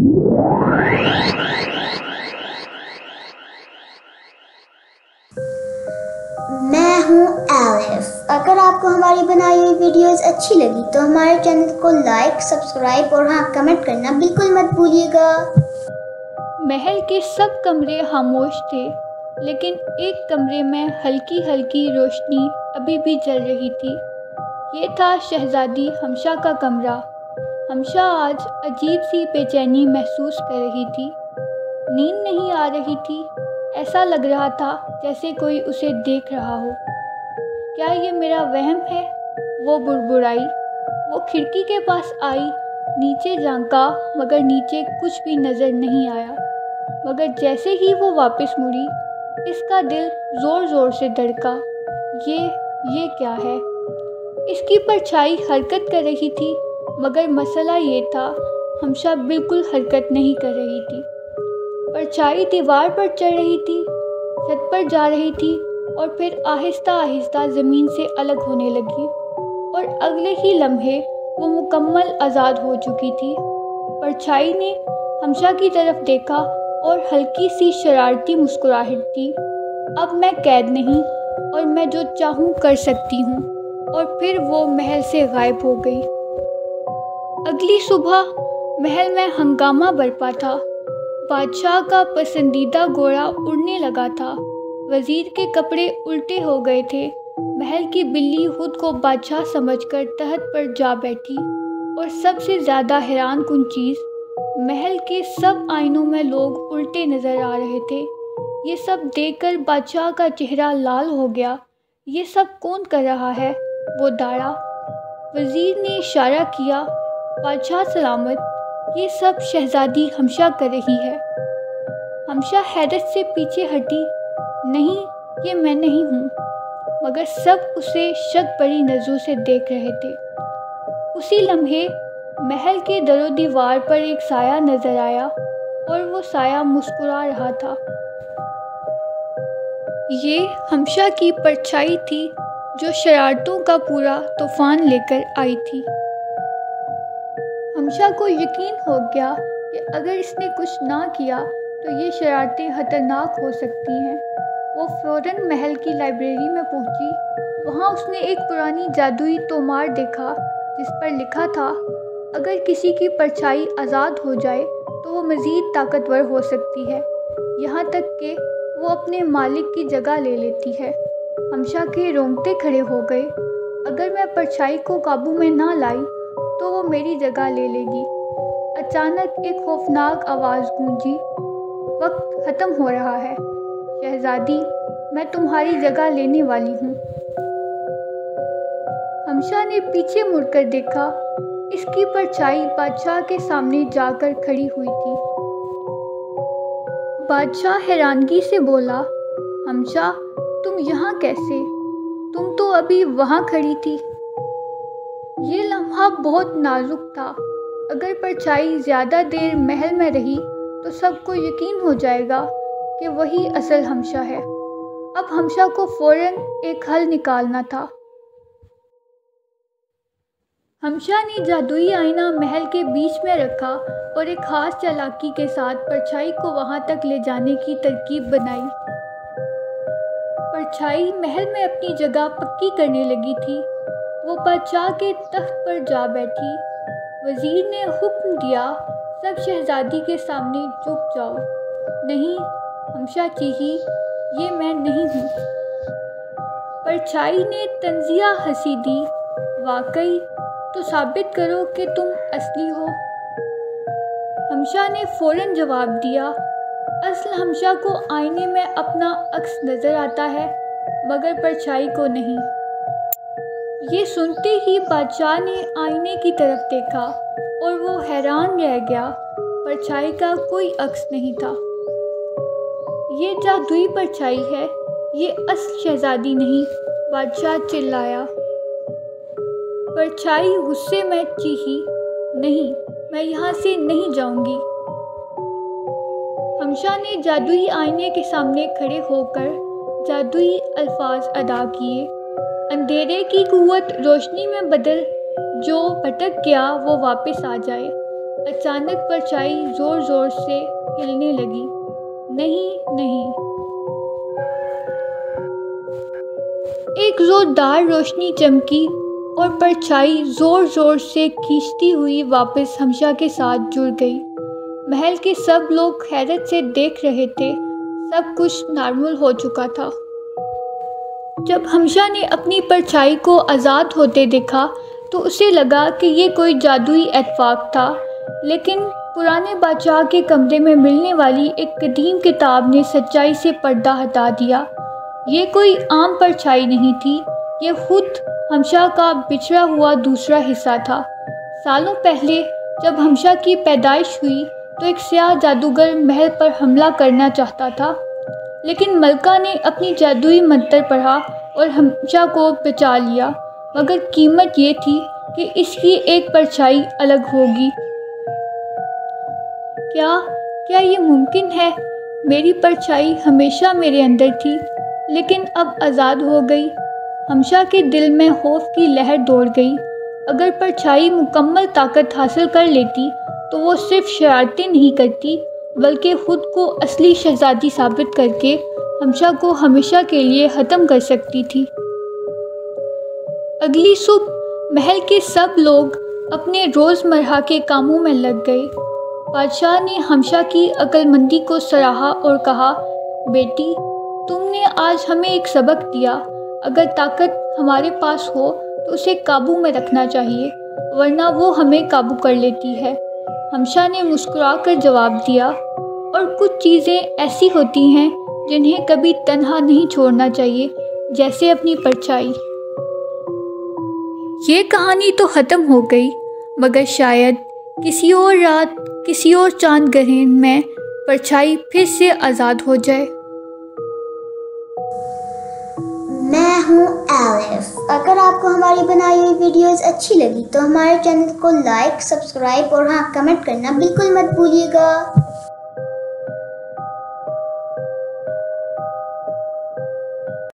मैं हूँ एलिफ। अगर आपको हमारी बनाई हुई वीडियोस अच्छी लगी तो हमारे चैनल को लाइक, सब्सक्राइब और हाँ, कमेंट करना बिल्कुल मत भूलिएगा। महल के सब कमरे खामोश थे, लेकिन एक कमरे में हल्की हल्की रोशनी अभी भी जल रही थी। ये था शहज़ादी हमशा का कमरा। हमशा आज अजीब सी बेचैनी महसूस कर रही थी। नींद नहीं आ रही थी। ऐसा लग रहा था जैसे कोई उसे देख रहा हो। क्या ये मेरा वहम है? वो बुड़बुड़ाई। वो खिड़की के पास आई, नीचे झांका, मगर नीचे कुछ भी नज़र नहीं आया। मगर जैसे ही वो वापस मुड़ी, इसका दिल ज़ोर ज़ोर से धड़का। ये क्या है? इसकी परछाई हरकत कर रही थी, मगर मसला ये था, हमशा बिल्कुल हरकत नहीं कर रही थी। परछाई दीवार पर चढ़ रही थी, छत पर जा रही थी और फिर आहिस्ता आहिस्ता ज़मीन से अलग होने लगी और अगले ही लम्हे वो मुकम्मल आज़ाद हो चुकी थी। परछाई ने हमशा की तरफ देखा और हल्की सी शरारती मुस्कुराहट दी। अब मैं कैद नहीं और मैं जो चाहूँ कर सकती हूँ। और फिर वो महल से गायब हो गई। अगली सुबह महल में हंगामा बरपा था। बादशाह का पसंदीदा घोड़ा उड़ने लगा था। वज़ीर के कपड़े उल्टे हो गए थे। महल की बिल्ली खुद को बादशाह समझकर तख्त पर जा बैठी। और सबसे ज़्यादा हैरानकुन चीज़, महल के सब आईनों में लोग उल्टे नज़र आ रहे थे। ये सब देखकर बादशाह का चेहरा लाल हो गया। ये सब कौन कर रहा है? वो दाड़ा। वज़ीर ने इशारा किया, बादशाह सलामत, ये सब शहज़ादी हमशा कर रही है। हमशा हैरत से पीछे हटी। नहीं, ये मैं नहीं हूँ। मगर सब उसे शक भरी नज़रों से देख रहे थे। उसी लम्हे महल के दरो दीवार पर एक साया नज़र आया और वो साया मुस्कुरा रहा था। ये हमशा की परछाई थी, जो शरारतों का पूरा तूफान लेकर आई थी। हमशा को यकीन हो गया कि अगर इसने कुछ ना किया तो ये शरारतें खतरनाक हो सकती हैं। वो फ़ौरन महल की लाइब्रेरी में पहुंची। वहां उसने एक पुरानी जादुई तोमार देखा, जिस पर लिखा था, अगर किसी की परछाई आज़ाद हो जाए तो वो मज़ीद ताकतवर हो सकती है, यहाँ तक कि वो अपने मालिक की जगह ले लेती है। हमशा के रोंगटे खड़े हो गए। अगर मैं परछाई को काबू में ना लाई तो वो मेरी जगह ले लेगी। अचानक एक खौफनाक आवाज़ गूंजी, वक्त ख़त्म हो रहा है शहज़ादी, मैं तुम्हारी जगह लेने वाली हूँ। हमशा ने पीछे मुड़कर देखा। इसकी परछाई बादशाह के सामने जाकर खड़ी हुई थी। बादशाह हैरानगी से बोला, हमशा, तुम यहाँ कैसे? तुम तो अभी वहाँ खड़ी थी। ये लम्हा बहुत नाजुक था। अगर परछाई ज़्यादा देर महल में रही तो सबको यकीन हो जाएगा कि वही असल हमशा है। अब हमशा को फ़ौरन एक हल निकालना था। हमशा ने जादुई आईना महल के बीच में रखा और एक खास चालाकी के साथ परछाई को वहां तक ले जाने की तरकीब बनाई। परछाई महल में अपनी जगह पक्की करने लगी थी। वो बादशाह के तख्त पर जा बैठी। वज़ीर ने हुक्म दिया, सब शहज़ादी के सामने झुक जाओ। नहीं, हमशा चीखी, ये मैं नहीं हूँ। परछाई ने तंज़िया हंसी दी, वाकई? तो साबित करो कि तुम असली हो। हमशा ने फ़ौरन जवाब दिया, असल हमशा को आईने में अपना अक्स नज़र आता है, मगर परछाई को नहीं। ये सुनते ही बादशाह ने आईने की तरफ देखा और वो हैरान रह गया। परछाई का कोई अक्स नहीं था। ये जादुई परछाई है, ये असल शहज़ादी नहीं, बादशाह चिल्लाया। परछाई गुस्से में चीखी, नहीं, मैं यहाँ से नहीं जाऊँगी। हमशा ने जादुई आईने के सामने खड़े होकर जादुई अल्फाज अदा किए, अंधेरे की कुव्वत रोशनी में बदल, जो भटक गया वो वापस आ जाए। अचानक परछाई ज़ोर ज़ोर से हिलने लगी। नहीं नहीं। एक ज़ोरदार रोशनी चमकी और परछाई ज़ोर ज़ोर से खींचती हुई वापस हमशा के साथ जुड़ गई। महल के सब लोग हैरत से देख रहे थे। सब कुछ नॉर्मल हो चुका था। जब हमशा ने अपनी परछाई को आज़ाद होते देखा तो उसे लगा कि ये कोई जादुई इत्तेफाक था, लेकिन पुराने बादशाह के कमरे में मिलने वाली एक कदीम किताब ने सच्चाई से पर्दा हटा दिया। ये कोई आम परछाई नहीं थी, ये खुद हमशा का बिछड़ा हुआ दूसरा हिस्सा था। सालों पहले जब हमशा की पैदाइश हुई तो एक स्याह जादूगर महल पर हमला करना चाहता था, लेकिन मलका ने अपनी जादुई मंत्र पढ़ा और हमशा को बचा लिया। मगर कीमत ये थी कि इसकी एक परछाई अलग होगी। क्या ये मुमकिन है? मेरी परछाई हमेशा मेरे अंदर थी, लेकिन अब आज़ाद हो गई। हमशा के दिल में खौफ की लहर दौड़ गई। अगर परछाई मुकम्मल ताकत हासिल कर लेती तो वो सिर्फ शरारतें नहीं करती, बल्कि ख़ुद को असली शहज़ादी साबित करके हमशा को हमेशा के लिए ख़त्म कर सकती थी। अगली सुबह महल के सब लोग अपने रोज़मर्रा के कामों में लग गए। बादशाह ने हमशा की अक्लमंदी को सराहा और कहा, बेटी, तुमने आज हमें एक सबक दिया। अगर ताकत हमारे पास हो तो उसे काबू में रखना चाहिए, वरना वो हमें काबू कर लेती है। हमशा ने मुस्कुराकर जवाब दिया, और कुछ चीज़ें ऐसी होती हैं जिन्हें कभी तन्हा नहीं छोड़ना चाहिए, जैसे अपनी परछाई। ये कहानी तो ख़त्म हो गई, मगर शायद किसी और रात, किसी और चांद ग्रहण में परछाई फिर से आज़ाद हो जाए। मैं हूँ एलिफ। अगर आपको हमारी बनाई हुई वीडियोस अच्छी लगी तो हमारे चैनल को लाइक, सब्सक्राइब और हाँ, कमेंट करना बिल्कुल मत भूलिएगा।